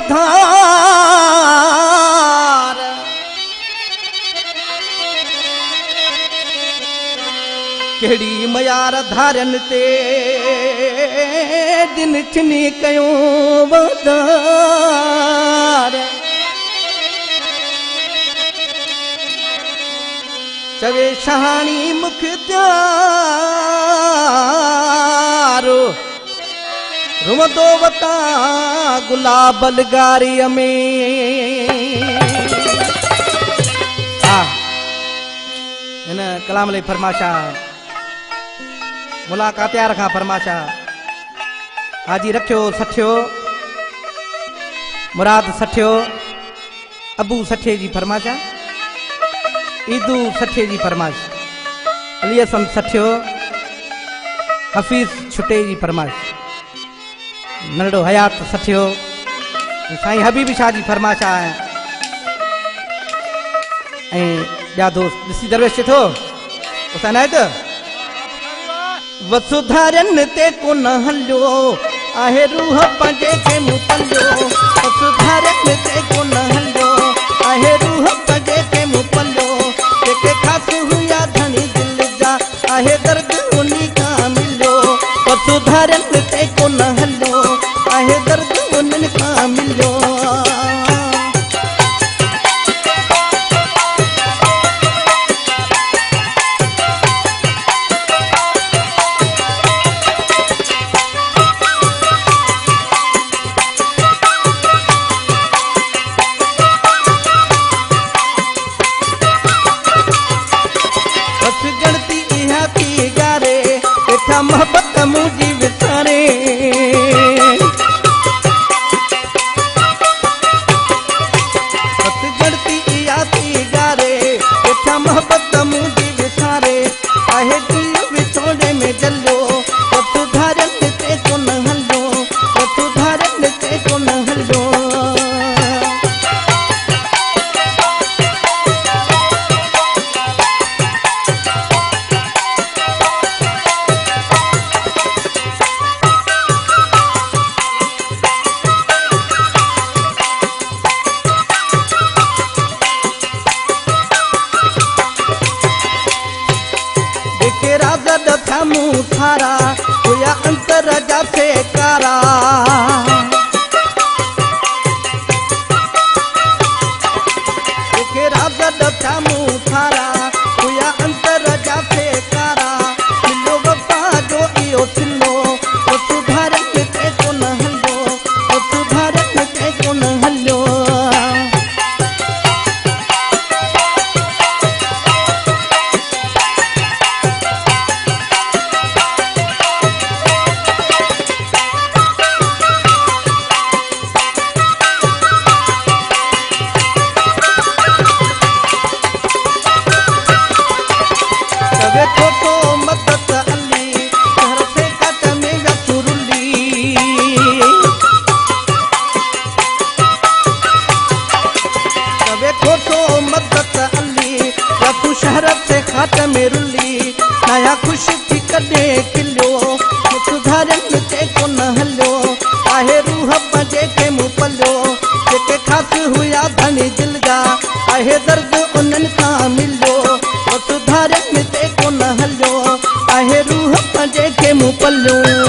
पधार केड़ी मयार धारन ते दिन छिनी कयो वधार चवे शहानी मुख त्यारो रुमदो वता गुलाब लगारी में इन कलाम ले फरमाशा मुलाकात यार खां फरमाशा हाजी रखियो सठियो मुराद सठियो अबू सठे जी फरमाशा ईदू सठे जी फरमाइश अली असम सठियो हफीज़ छुटे जी फरमाइश नंढो हयात सठियो साईं हबीब शाह जी फरमाइश आहे ऐं ॿिया दोस्त ॾिसी दरवेश थो उसां न आहे त वसुधारन ते कोन हलियो आहे रूह पंहिंजे खे मुपलियो वसुधारन ते कोन हलियो आहे रूह पंहिंजे खे मुपलियो जेके ख़ास हुया धनी दिल जा आहे दर्द उन्हीं खां मिलियो वसुधारन ते कोन हलियो आहे दर्द उन्हनि खां मिलियो मोहब्बत मुझी विसारे गणती आती गारे वेठा मोहब्बत मुझी विसारे आहे दिल विछोड़े में जलियो वसुधारन ते कोन हलियो वसुधारन ते कोन हलियो थारा हुया अंतर जाते कारा राजद थामू थारा हुया अंतर जाते कारा मिलो बप्पा जो इयो सिलो वसुधारन ते कोन हलियो वसुधारन ते कोन हलियो खाट में रुली नया खुश थी कदे किलो वसुधारन ते कोन हलियो आहे रूह पंहिंजे खे मुपलियो जेके ख़ास हुया धनी दिल जा आहे दर्द उन्हनि खां मिलियो वसुधारन ते कोन हलियो आहे रूह पंहिंजे खे मुपलियो